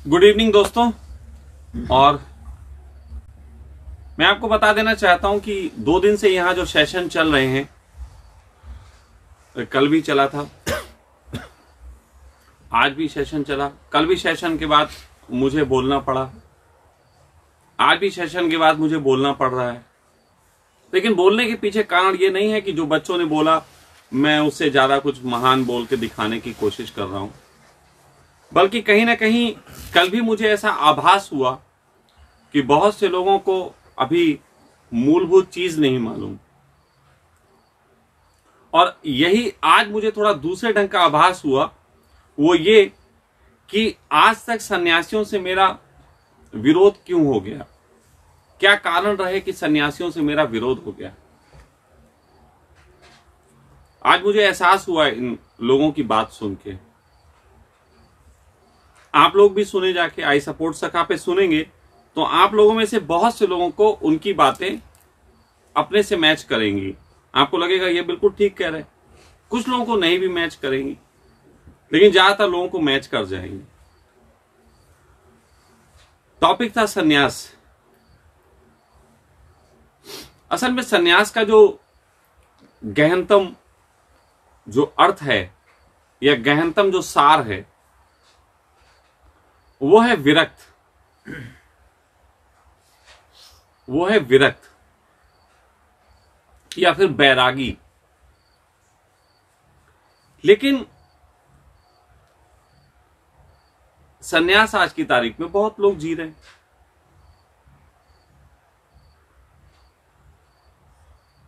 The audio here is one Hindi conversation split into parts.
गुड इवनिंग दोस्तों। और मैं आपको बता देना चाहता हूं कि 2 दिन से यहां जो सेशन चल रहे हैं, कल भी चला था, आज भी सेशन चला, कल भी सेशन के बाद मुझे बोलना पड़ा, आज भी सेशन के बाद मुझे बोलना पड़ रहा है। लेकिन बोलने के पीछे कारण ये नहीं है कि जो बच्चों ने बोला मैं उससे ज्यादा कुछ महान बोल के दिखाने की कोशिश कर रहा हूं, बल्कि कहीं ना कहीं कल भी मुझे ऐसा आभास हुआ कि बहुत से लोगों को अभी मूलभूत चीज नहीं मालूम। और यही आज मुझे थोड़ा दूसरे ढंग का आभास हुआ, वो ये कि आज तक सन्यासियों से मेरा विरोध क्यों हो गया, क्या कारण रहे कि सन्यासियों से मेरा विरोध हो गया। आज मुझे एहसास हुआ इन लोगों की बात सुन के। आप लोग भी सुने, जाके आई सपोर्ट सखा पे सुनेंगे तो आप लोगों में से बहुत से लोगों को उनकी बातें अपने से मैच करेंगी। आपको लगेगा ये बिल्कुल ठीक कह रहे, कुछ लोगों को नहीं भी मैच करेंगी, लेकिन ज्यादातर लोगों को मैच कर जाएंगी। टॉपिक था सन्यास। असल में सन्यास का जो गहनतम जो अर्थ है या गहनतम जो सार है वो है विरक्त, वो है विरक्त या फिर बैरागी। लेकिन सन्यास आज की तारीख में बहुत लोग जी रहे हैं।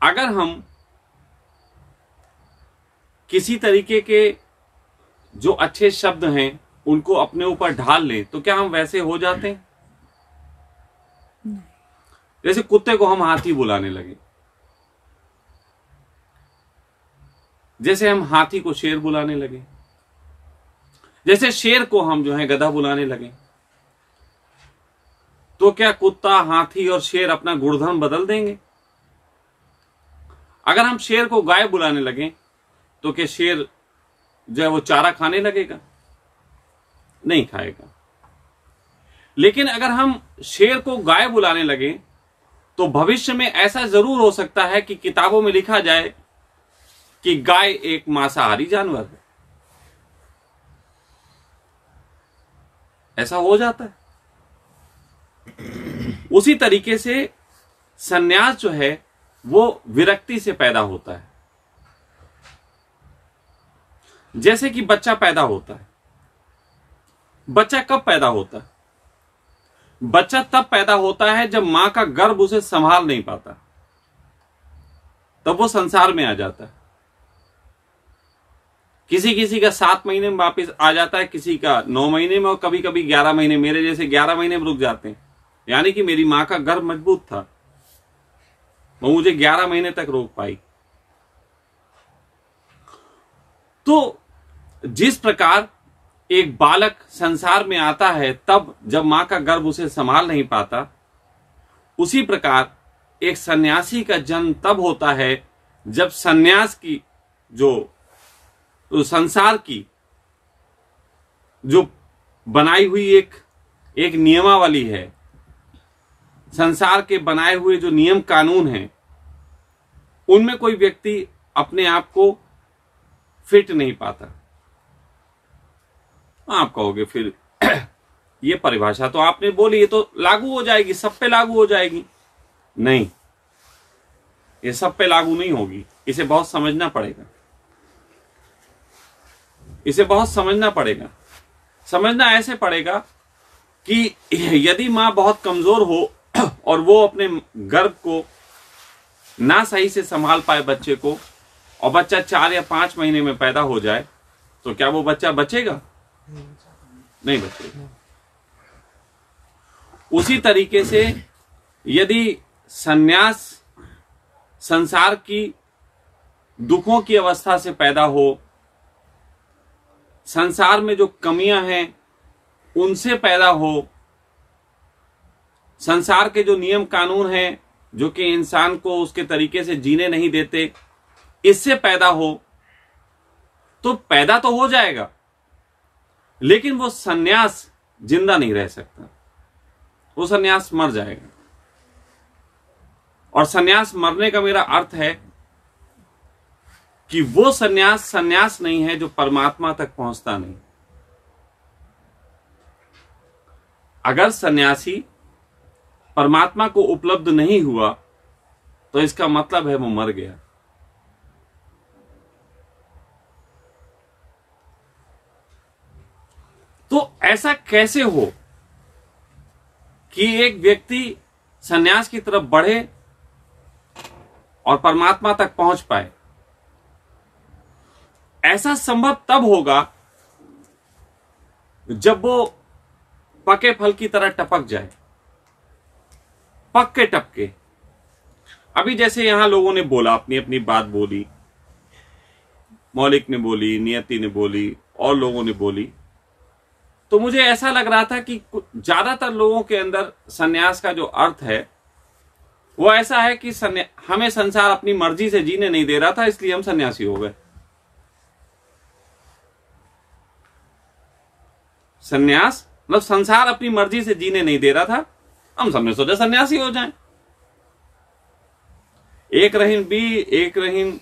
अगर हम किसी तरीके के जो अच्छे शब्द हैं उनको अपने ऊपर ढाल लें तो क्या हम वैसे हो जाते हैं? जैसे कुत्ते को हम हाथी बुलाने लगे, जैसे हम हाथी को शेर बुलाने लगे, जैसे शेर को हम जो है गधा बुलाने लगे, तो क्या कुत्ता, हाथी और शेर अपना गुणधर्म बदल देंगे? अगर हम शेर को गाय बुलाने लगे तो क्या शेर जो है वो चारा खाने लगेगा? नहीं खाएगा। लेकिन अगर हम शेर को गाय बुलाने लगे तो भविष्य में ऐसा जरूर हो सकता है कि किताबों में लिखा जाए कि गाय एक मांसाहारी जानवर है। ऐसा हो जाता है। उसी तरीके से सन्यास जो है वो विरक्ति से पैदा होता है। जैसे कि बच्चा पैदा होता है। बच्चा कब पैदा होता है? बच्चा तब पैदा होता है जब मां का गर्भ उसे संभाल नहीं पाता, तब वो संसार में आ जाता है। किसी किसी का 7 महीने में वापस आ जाता है, किसी का 9 महीने में, और कभी कभी 11 महीने। मेरे जैसे 11 महीने में रुक जाते हैं। यानी कि मेरी मां का गर्भ मजबूत था, वो मुझे 11 महीने तक रोक पाई। तो जिस प्रकार एक बालक संसार में आता है तब जब मां का गर्भ उसे संभाल नहीं पाता, उसी प्रकार एक सन्यासी का जन्म तब होता है जब सन्यास की जो संसार की जो बनाई हुई एक नियमावली है, संसार के बनाए हुए जो नियम कानून हैं, उनमें कोई व्यक्ति अपने आप को फिट नहीं पाता। आप कहोगे फिर ये परिभाषा तो आपने बोली, ये तो लागू हो जाएगी, सब पे लागू हो जाएगी। नहीं, ये सब पे लागू नहीं होगी। इसे बहुत समझना पड़ेगा, इसे बहुत समझना पड़ेगा। समझना ऐसे पड़ेगा कि यदि मां बहुत कमजोर हो और वो अपने गर्भ को ना सही से संभाल पाए बच्चे को, और बच्चा 4 या 5 महीने में पैदा हो जाए, तो क्या वो बच्चा बचेगा? नहीं बचेगा। उसी तरीके से यदि सन्यास संसार की दुखों की अवस्था से पैदा हो, संसार में जो कमियां हैं उनसे पैदा हो, संसार के जो नियम कानून हैं जो कि इंसान को उसके तरीके से जीने नहीं देते, इससे पैदा हो, तो पैदा तो हो जाएगा, लेकिन वो सन्यास जिंदा नहीं रह सकता, वो सन्यास मर जाएगा। और सन्यास मरने का मेरा अर्थ है कि वो सन्यास नहीं है जो परमात्मा तक पहुंचता नहीं। अगर सन्यासी परमात्मा को उपलब्ध नहीं हुआ तो इसका मतलब है वो मर गया। तो ऐसा कैसे हो कि एक व्यक्ति सन्यास की तरफ बढ़े और परमात्मा तक पहुंच पाए? ऐसा संभव तब होगा जब वो पके फल की तरह टपक जाए, पक्के टपके। अभी जैसे यहां लोगों ने बोला, अपनी अपनी बात बोली, मौलिक ने बोली, नियति ने बोली, और लोगों ने बोली, तो मुझे ऐसा लग रहा था कि ज्यादातर लोगों के अंदर सन्यास का जो अर्थ है वो ऐसा है कि हमें संसार अपनी मर्जी से जीने नहीं दे रहा था, इसलिए हम सन्यासी हो गए। सन्यास मतलब संसार अपनी मर्जी से जीने नहीं दे रहा था, हम सबने सोचा सन्यासी हो जाएं। एक रहीन बी, एक रहीन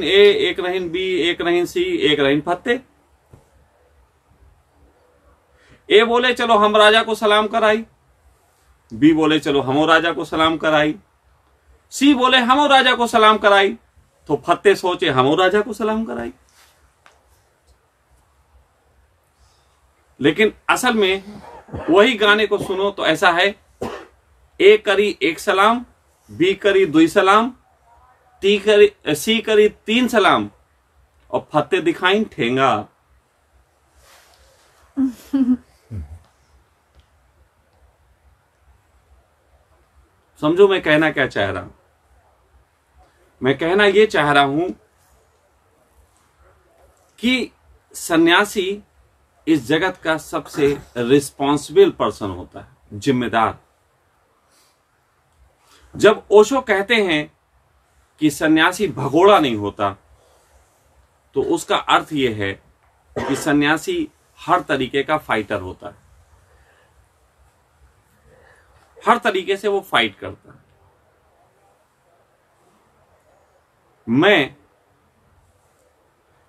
ए, एक रहीन बी, एक रहीन सी, एक रहीन फत्ते। ए बोले चलो हम राजा को सलाम कराई, बी बोले चलो हमो राजा को सलाम कराई, सी बोले हमो राजा को सलाम कराई, तो फत्ते सोचे हमो राजा को सलाम कराई। लेकिन असल में वही गाने को सुनो तो ऐसा है, ए करी एक सलाम, बी करी दुई सलाम, सी करी तीन सलाम, और फत्ते दिखाई ठेंगा। समझो मैं कहना क्या चाह रहा हूं। मैं कहना यह चाह रहा हूं कि सन्यासी इस जगत का सबसे रिस्पॉन्सिबल पर्सन होता है, जिम्मेदार। जब ओशो कहते हैं कि सन्यासी भगोड़ा नहीं होता, तो उसका अर्थ यह है कि सन्यासी हर तरीके का फाइटर होता है, हर तरीके से वो फाइट करता है। मैं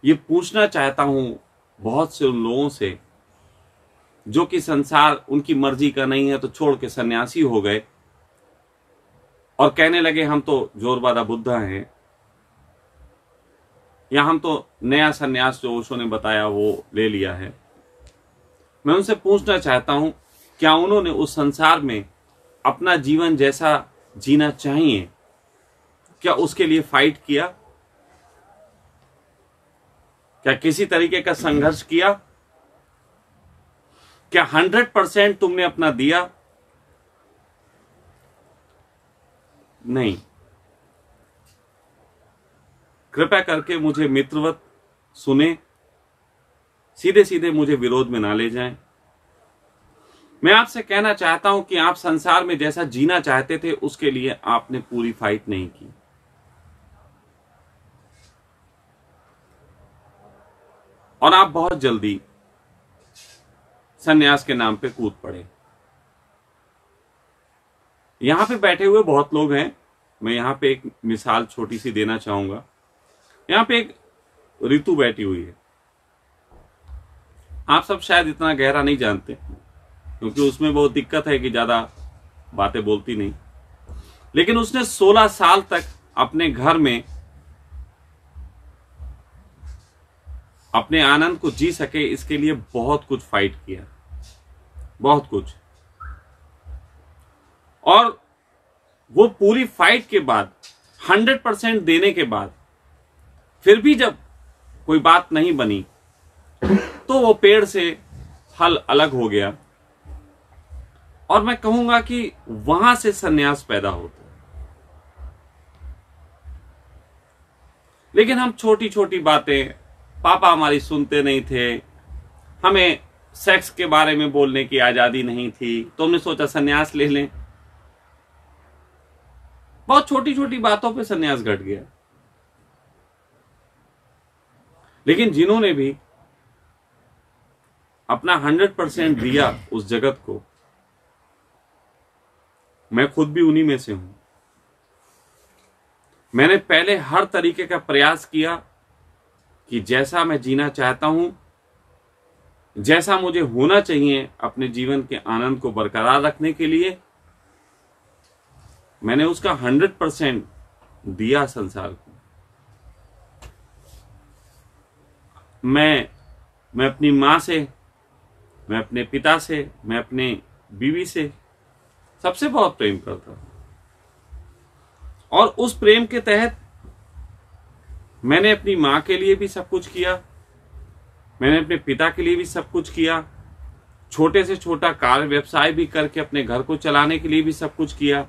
ये पूछना चाहता हूं बहुत से उन लोगों से जो कि संसार उनकी मर्जी का नहीं है तो छोड़ के सन्यासी हो गए और कहने लगे हम तो जोरबादा बुद्धा हैं, या हम तो नया सन्यास जो ओशो ने बताया वो ले लिया है। मैं उनसे पूछना चाहता हूं, क्या उन्होंने उस संसार में अपना जीवन जैसा जीना चाहिए, क्या उसके लिए फाइट किया? क्या किसी तरीके का संघर्ष किया? क्या 100% तुमने अपना दिया? नहीं। कृपया करके मुझे मित्रवत सुने, सीधे सीधे मुझे विरोध में ना ले जाएं। मैं आपसे कहना चाहता हूं कि आप संसार में जैसा जीना चाहते थे उसके लिए आपने पूरी फाइट नहीं की। और आप बहुत जल्दी सन्यास के नाम पे कूद पड़े। यहां पे बैठे हुए बहुत लोग हैं, मैं यहां पे एक मिसाल छोटी सी देना चाहूंगा। यहां पे एक ऋतु बैठी हुई है, आप सब शायद इतना गहरा नहीं जानते क्योंकि उसमें बहुत दिक्कत है कि ज्यादा बातें बोलती नहीं, लेकिन उसने 16 साल तक अपने घर में अपने आनंद को जी सके इसके लिए बहुत कुछ फाइट किया, बहुत कुछ। और वो पूरी फाइट के बाद 100% देने के बाद फिर भी जब कोई बात नहीं बनी तो वो पेड़ से फल अलग हो गया, और मैं कहूंगा कि वहां से सन्यास पैदा होता है। लेकिन हम छोटी छोटी बातें, पापा हमारी सुनते नहीं थे, हमें सेक्स के बारे में बोलने की आजादी नहीं थी, तो हमने सोचा सन्यास ले लें। बहुत छोटी छोटी बातों पे सन्यास घट गया। लेकिन जिन्होंने भी अपना 100% दिया उस जगत को। मैं खुद भी उन्हीं में से हूं। मैंने पहले हर तरीके का प्रयास किया कि जैसा मैं जीना चाहता हूं, जैसा मुझे होना चाहिए अपने जीवन के आनंद को बरकरार रखने के लिए, मैंने उसका 100% दिया संसार को। मैं अपनी मां से, मैं अपने पिता से, मैं अपने बीवी से सबसे बहुत प्रेम करता हूं। और उस प्रेम के तहत मैंने अपनी मां के लिए भी सब कुछ किया, मैंने अपने पिता के लिए भी सब कुछ किया, छोटे से छोटा कार्य व्यवसाय भी करके अपने घर को चलाने के लिए भी सब कुछ किया,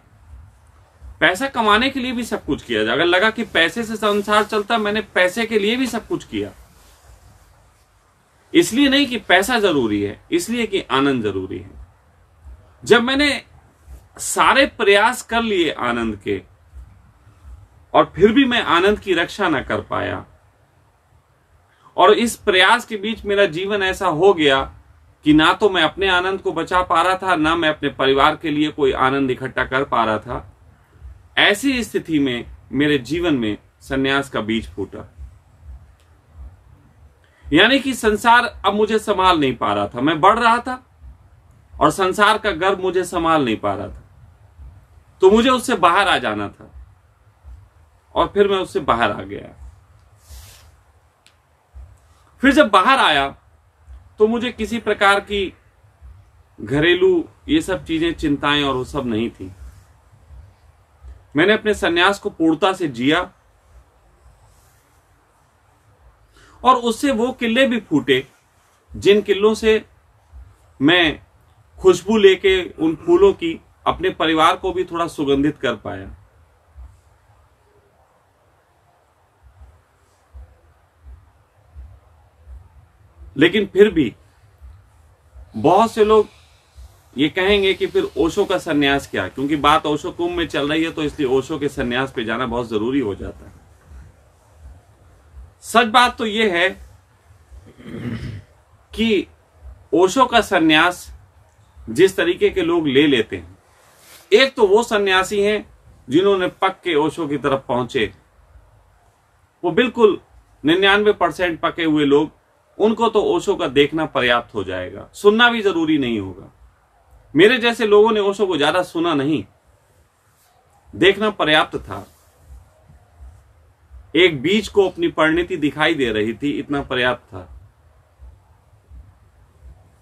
पैसा कमाने के लिए भी सब कुछ किया। अगर लगा कि पैसे से संसार चलता, मैंने पैसे के लिए भी सब कुछ किया। इसलिए नहीं कि पैसा जरूरी है, इसलिए कि आनंद जरूरी है। जब मैंने सारे प्रयास कर लिए आनंद के और फिर भी मैं आनंद की रक्षा न कर पाया, और इस प्रयास के बीच मेरा जीवन ऐसा हो गया कि ना तो मैं अपने आनंद को बचा पा रहा था, ना मैं अपने परिवार के लिए कोई आनंद इकट्ठा कर पा रहा था, ऐसी स्थिति में मेरे जीवन में सन्यास का बीज फूटा। यानी कि संसार अब मुझे संभाल नहीं पा रहा था। मैं बढ़ रहा था और संसार का गर्व मुझे संभाल नहीं पा रहा था, तो मुझे उससे बाहर आ जाना था। और फिर मैं उससे बाहर आ गया। फिर जब बाहर आया तो मुझे किसी प्रकार की घरेलू ये सब चीजें, चिंताएं और वो सब नहीं थी। मैंने अपने सन्यास को पूर्णता से जिया और उससे वो किले भी फूटे जिन किलों से मैं खुशबू लेके उन फूलों की अपने परिवार को भी थोड़ा सुगंधित कर पाया। लेकिन फिर भी बहुत से लोग ये कहेंगे कि फिर ओशो का सन्यास क्या, क्योंकि बात ओशो कुंभ में चल रही है तो इसलिए ओशो के सन्यास पे जाना बहुत जरूरी हो जाता है। सच बात तो यह है कि ओशो का सन्यास जिस तरीके के लोग ले लेते हैं, एक तो वो सन्यासी हैं जिन्होंने पक्के ओशो की तरफ पहुंचे, वो बिल्कुल 99% पके हुए लोग, उनको तो ओशो का देखना पर्याप्त हो जाएगा, सुनना भी जरूरी नहीं होगा। मेरे जैसे लोगों ने ओशो को ज्यादा सुना नहीं, देखना पर्याप्त था। एक बीज को अपनी परिणति दिखाई दे रही थी, इतना पर्याप्त था।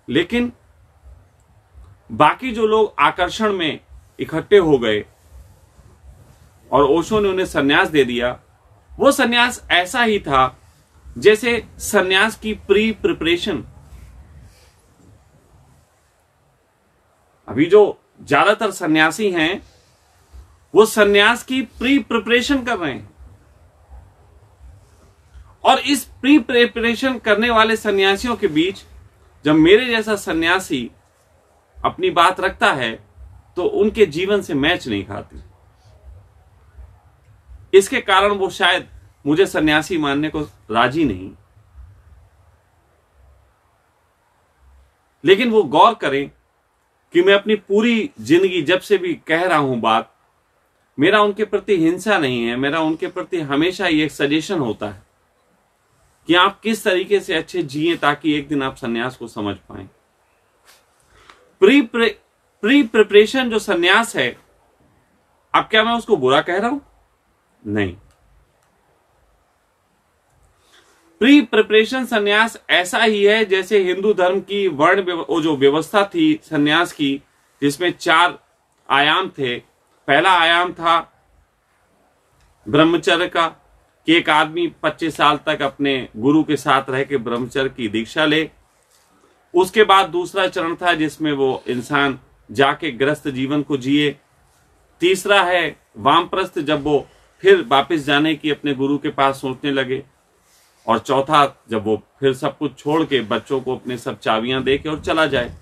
लेकिन बाकी जो लोग आकर्षण में इकट्ठे हो गए और ओशो ने उन्हें सन्यास दे दिया, वो सन्यास ऐसा ही था जैसे सन्यास की प्री प्रिपरेशन। अभी जो ज्यादातर सन्यासी हैं वो सन्यास की प्री प्रिपरेशन कर रहे हैं, और इस प्री प्रिपरेशन करने वाले सन्यासियों के बीच जब मेरे जैसा सन्यासी अपनी बात रखता है तो उनके जीवन से मैच नहीं खाती। इसके कारण वो शायद मुझे सन्यासी मानने को राजी नहीं। लेकिन वो गौर करें कि मैं अपनी पूरी जिंदगी जब से भी कह रहा हूं बात, मेरा उनके प्रति हिंसा नहीं है, मेरा उनके प्रति हमेशा ये एक सजेशन होता है कि आप किस तरीके से अच्छे जिए ताकि एक दिन आप सन्यास को समझ पाएं। प्री प्रिपरेशन जो सन्यास है, अब क्या मैं उसको बुरा कह रहा हूं? नहीं। प्री प्रिपरेशन सन्यास ऐसा ही है जैसे हिंदू धर्म की वर्ण जो व्यवस्था थी सन्यास की, जिसमें 4 आयाम थे। पहला आयाम था ब्रह्मचर्य का, कि एक आदमी 25 साल तक अपने गुरु के साथ रह के ब्रह्मचर्य की दीक्षा ले। उसके बाद दूसरा चरण था जिसमें वो इंसान जाके गृहस्थ जीवन को जिए। तीसरा है वामप्रस्थ, जब वो फिर वापस जाने की अपने गुरु के पास सोचने लगे। और चौथा, जब वो फिर सब कुछ छोड़ के बच्चों को अपने सब चाबियां दे के और चला जाए।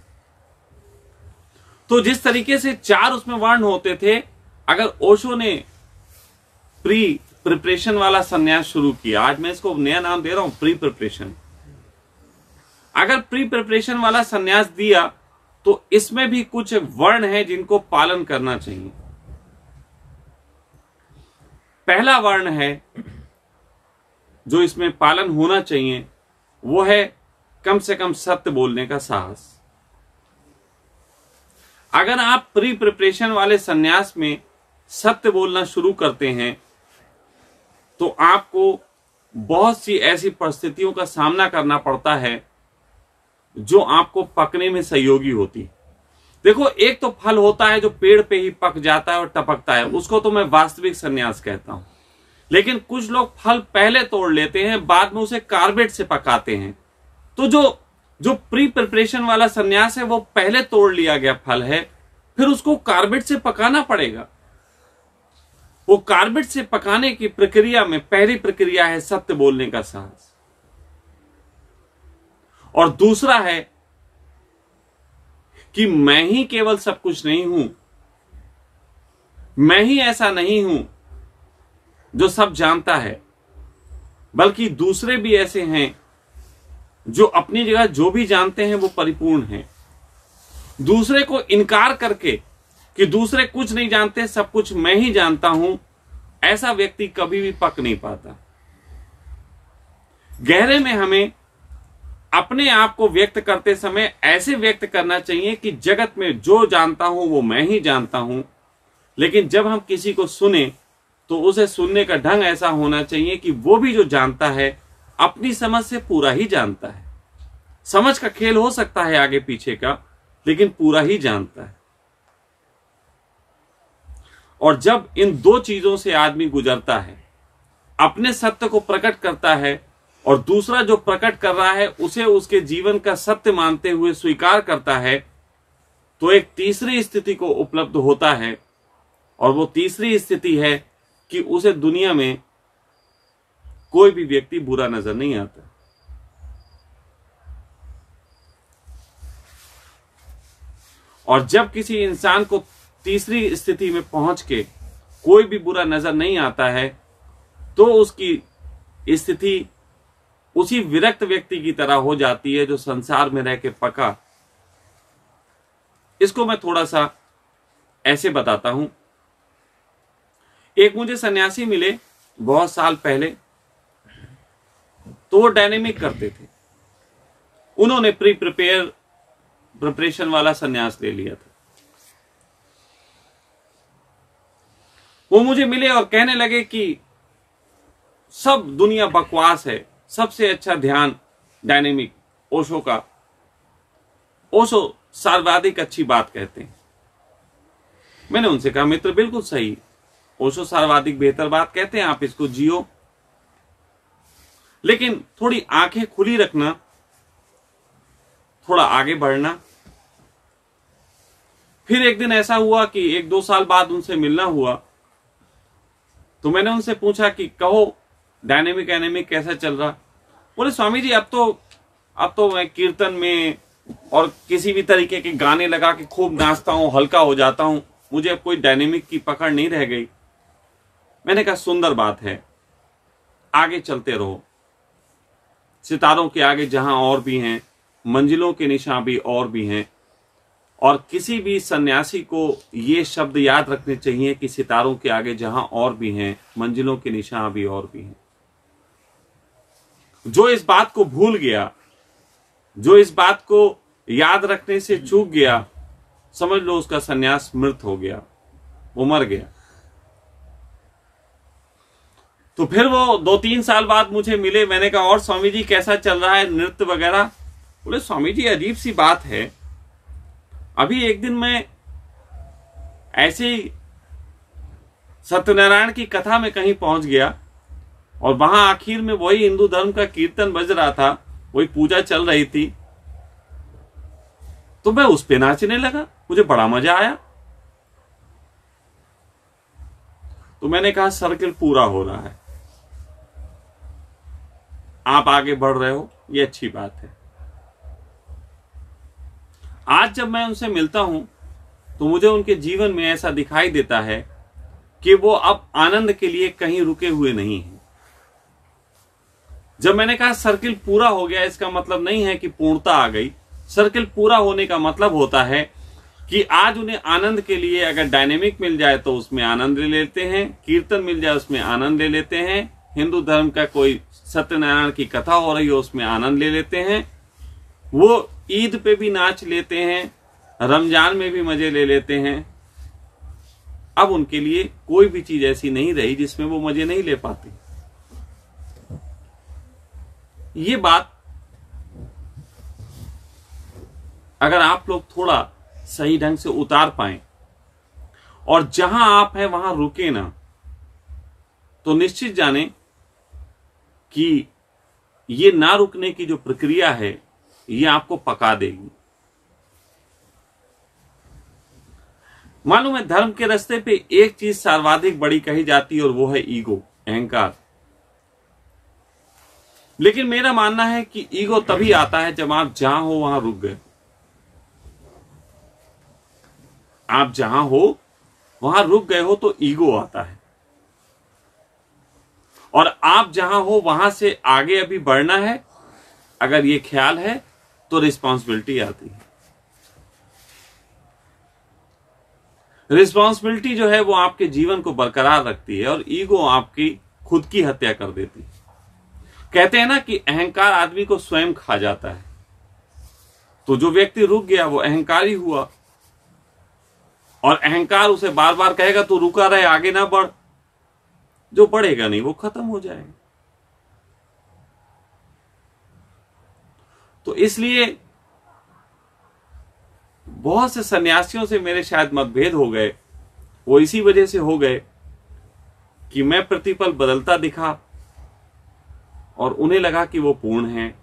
तो जिस तरीके से 4 उसमें वर्ण होते थे, अगर ओशो ने प्री प्रिपरेशन वाला सन्यास शुरू किया, आज मैं इसको नया नाम दे रहा हूं, प्री प्रिपरेशन, अगर प्री प्रिपरेशन वाला सन्यास दिया तो इसमें भी कुछ वर्ण है जिनको पालन करना चाहिए। पहला वर्ण है जो इसमें पालन होना चाहिए, वो है कम से कम सत्य बोलने का साहस। अगर आप प्री प्रिपरेशन वाले सन्यास में सत्य बोलना शुरू करते हैं तो आपको बहुत सी ऐसी परिस्थितियों का सामना करना पड़ता है जो आपको पकने में सहयोगी होती है। देखो, एक तो फल होता है जो पेड़ पे ही पक जाता है और टपकता है, उसको तो मैं वास्तविक सन्यास कहता हूं। लेकिन कुछ लोग फल पहले तोड़ लेते हैं, बाद में उसे कार्बेट से पकाते हैं। तो जो प्री प्रिपरेशन वाला सन्यास है वो पहले तोड़ लिया गया फल है, फिर उसको कार्बेट से पकाना पड़ेगा। वो कार्बेट से पकाने की प्रक्रिया में पहली प्रक्रिया है सत्य बोलने का साहस, और दूसरा है कि मैं ही केवल सब कुछ नहीं हूं, मैं ही ऐसा नहीं हूं जो सब जानता है, बल्कि दूसरे भी ऐसे हैं जो अपनी जगह जो भी जानते हैं वो परिपूर्ण हैं। दूसरे को इनकार करके कि दूसरे कुछ नहीं जानते, सब कुछ मैं ही जानता हूं, ऐसा व्यक्ति कभी भी पक नहीं पाता। गहरे में हमें अपने आप को व्यक्त करते समय ऐसे व्यक्त करना चाहिए कि जगत में जो जानता हूं वो मैं ही जानता हूं। लेकिन जब हम किसी को सुने तो उसे सुनने का ढंग ऐसा होना चाहिए कि वो भी जो जानता है अपनी समझ से पूरा ही जानता है। समझ का खेल हो सकता है आगे पीछे का, लेकिन पूरा ही जानता है। और जब इन दो चीजों से आदमी गुजरता है, अपने सत्य को प्रकट करता है और दूसरा जो प्रकट कर रहा है उसे उसके जीवन का सत्य मानते हुए स्वीकार करता है, तो एक तीसरी स्थिति को उपलब्ध होता है। और वो तीसरी स्थिति है कि उसे दुनिया में कोई भी व्यक्ति बुरा नजर नहीं आता। और जब किसी इंसान को तीसरी स्थिति में पहुंच के कोई भी बुरा नजर नहीं आता है, तो उसकी स्थिति उसी विरक्त व्यक्ति की तरह हो जाती है जो संसार में रह के पका। इसको मैं थोड़ा सा ऐसे बताता हूं। एक मुझे सन्यासी मिले बहुत साल पहले, तो वो डायनेमिक करते थे। उन्होंने प्रिपरेशन वाला सन्यास ले लिया था। वो मुझे मिले और कहने लगे कि सब दुनिया बकवास है, सबसे अच्छा ध्यान डायनेमिक ओशो का। ओशो सर्वाधिक अच्छी बात कहते हैं। मैंने उनसे कहा, मित्र बिल्कुल सही, ओशो सर्वाधिक बेहतर बात कहते हैं, आप इसको जियो, लेकिन थोड़ी आंखें खुली रखना, थोड़ा आगे बढ़ना। फिर एक दिन ऐसा हुआ कि 1-2 साल बाद उनसे मिलना हुआ, तो मैंने उनसे पूछा कि कहो डायनेमिक एनेमिक कैसा चल रहा। बोले, स्वामी जी अब तो मैं कीर्तन में और किसी भी तरीके के गाने लगा के खूब नाचता हूं, हल्का हो जाता हूं, मुझे अब कोई डायनेमिक की पकड़ नहीं रह गई। मैंने कहा, सुंदर बात है, आगे चलते रहो। सितारों के आगे जहां और भी हैं, मंजिलों के निशान भी और भी हैं। और किसी भी सन्यासी को ये शब्द याद रखने चाहिए कि सितारों के आगे जहां और भी हैं, मंजिलों के निशान भी और भी हैं। जो इस बात को भूल गया, जो इस बात को याद रखने से चूक गया, समझ लो उसका सन्यास मृत हो गया, वो मर गया। तो फिर वो 2-3 साल बाद मुझे मिले। मैंने कहा, और स्वामी जी कैसा चल रहा है नृत्य वगैरह? बोले, स्वामी जी अजीब सी बात है, अभी एक दिन मैं ऐसे ही सत्यनारायण की कथा में कहीं पहुंच गया और वहां आखिर में वही हिंदू धर्म का कीर्तन बज रहा था, वही पूजा चल रही थी, तो मैं उस पे नाचने लगा, मुझे बड़ा मजा आया। तो मैंने कहा, सर्किल पूरा हो रहा है, आप आगे बढ़ रहे हो, ये अच्छी बात है। आज जब मैं उनसे मिलता हूं तो मुझे उनके जीवन में ऐसा दिखाई देता है कि वो अब आनंद के लिए कहीं रुके हुए नहीं हैं। जब मैंने कहा सर्किल पूरा हो गया, इसका मतलब नहीं है कि पूर्णता आ गई। सर्किल पूरा होने का मतलब होता है कि आज उन्हें आनंद के लिए अगर डायनेमिक मिल जाए तो उसमें आनंद ले लेते हैं, कीर्तन मिल जाए उसमें आनंद ले लेते हैं, हिंदू धर्म का कोई सत्यनारायण की कथा हो रही हो उसमें आनंद ले लेते हैं, वो ईद पे भी नाच लेते हैं, रमजान में भी मजे ले लेते हैं। अब उनके लिए कोई भी चीज ऐसी नहीं रही जिसमें वो मजे नहीं ले पाते। ये बात अगर आप लोग थोड़ा सही ढंग से उतार पाएं और जहां आप हैं वहां रुके ना, तो निश्चित जाने कि ये ना रुकने की जो प्रक्रिया है ये आपको पका देगी। मालूम है, धर्म के रास्ते पे एक चीज सर्वाधिक बड़ी कही जाती है और वो है ईगो, अहंकार। लेकिन मेरा मानना है कि ईगो तभी आता है जब आप जहां हो वहां रुक गए। आप जहां हो वहां रुक गए हो तो ईगो आता है, और आप जहां हो वहां से आगे अभी बढ़ना है, अगर ये ख्याल है तो रिस्पॉन्सिबिलिटी आती है। रिस्पॉन्सिबिलिटी जो है वो आपके जीवन को बरकरार रखती है, और ईगो आपकी खुद की हत्या कर देती है। कहते हैं ना कि अहंकार आदमी को स्वयं खा जाता है। तो जो व्यक्ति रुक गया वो अहंकारी हुआ, और अहंकार उसे बार बार कहेगा तू रुका रहे, आगे ना बढ़। जो बढ़ेगा नहीं वो खत्म हो जाएगा। तो इसलिए बहुत से सन्यासियों से मेरे शायद मतभेद हो गए। वो इसी वजह से हो गए कि मैं प्रतिपल बदलता दिखा और उन्हें लगा कि वो पूर्ण है।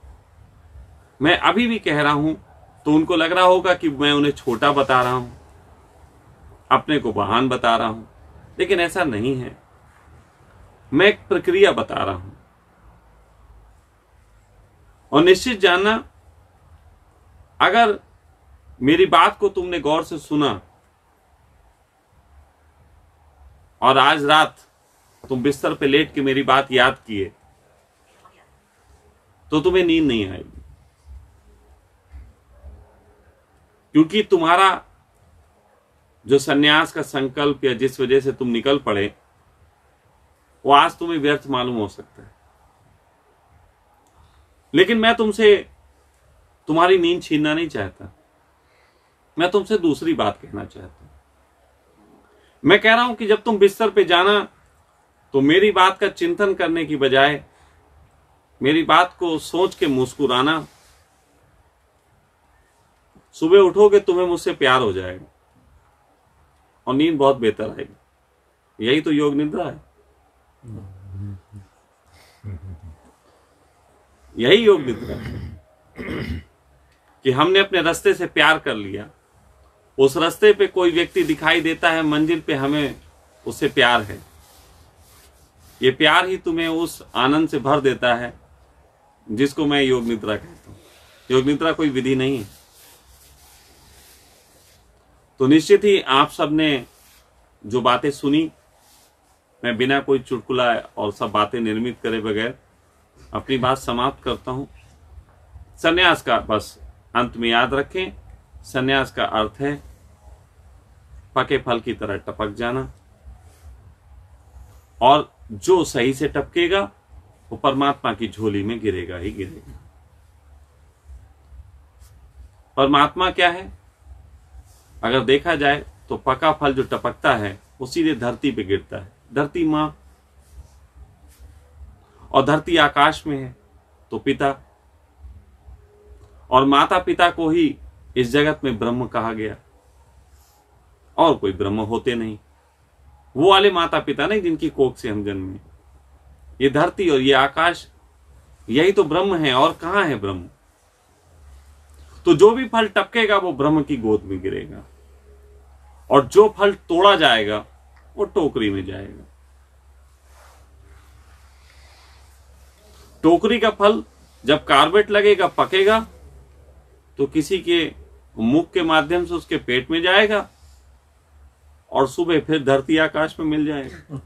मैं अभी भी कह रहा हूं तो उनको लग रहा होगा कि मैं उन्हें छोटा बता रहा हूं, अपने को महान बता रहा हूं, लेकिन ऐसा नहीं है। मैं एक प्रक्रिया बता रहा हूं। और निश्चित जानना, अगर मेरी बात को तुमने गौर से सुना और आज रात तुम बिस्तर पे लेट के मेरी बात याद किए, तो तुम्हें नींद नहीं आएगी, क्योंकि तुम्हारा जो सन्यास का संकल्प या जिस वजह से तुम निकल पड़े वो आज तुम्हें व्यर्थ मालूम हो सकता है। लेकिन मैं तुमसे तुम्हारी नींद छीनना नहीं चाहता। मैं तुमसे दूसरी बात कहना चाहता हूं। मैं कह रहा हूं कि जब तुम बिस्तर पे जाना तो मेरी बात का चिंतन करने की बजाय मेरी बात को सोच के मुस्कुराना। सुबह उठोगे तुम्हें मुझसे प्यार हो जाएगा और नींद बहुत बेहतर आएगी। यही तो योग निद्रा है, यही योग निद्रा है कि हमने अपने रास्ते से प्यार कर लिया। उस रास्ते पे कोई व्यक्ति दिखाई देता है, मंजिल पे हमें उससे प्यार है। ये प्यार ही तुम्हें उस आनंद से भर देता है जिसको मैं योग निद्रा कहता हूं। योग निद्रा कोई विधि नहीं है। तो निश्चित ही आप सबने जो बातें सुनी, मैं बिना कोई चुटकुला और सब बातें निर्मित करे बगैर अपनी बात समाप्त करता हूं। सन्यास का बस अंत में याद रखें, सन्यास का अर्थ है पके फल की तरह टपक जाना, और जो सही से टपकेगा वो परमात्मा की झोली में गिरेगा ही गिरेगा। परमात्मा क्या है? अगर देखा जाए तो पका फल जो टपकता है वो सीधे धरती पे गिरता है। धरती मां, और धरती आकाश में है तो पिता, और माता पिता को ही इस जगत में ब्रह्म कहा गया। और कोई ब्रह्म होते नहीं, वो वाले माता पिता नहीं जिनकी कोख से हम जन्मे। ये धरती और ये आकाश, यही तो ब्रह्म है। और कहां है ब्रह्म? तो जो भी फल टपकेगा वो ब्रह्म की गोद में गिरेगा, और जो फल तोड़ा जाएगा वो टोकरी में जाएगा। टोकरी का फल जब कार्बेट लगेगा, पकेगा, तो किसी के मुख के माध्यम से उसके पेट में जाएगा और सुबह फिर धरती आकाश में मिल जाएगा।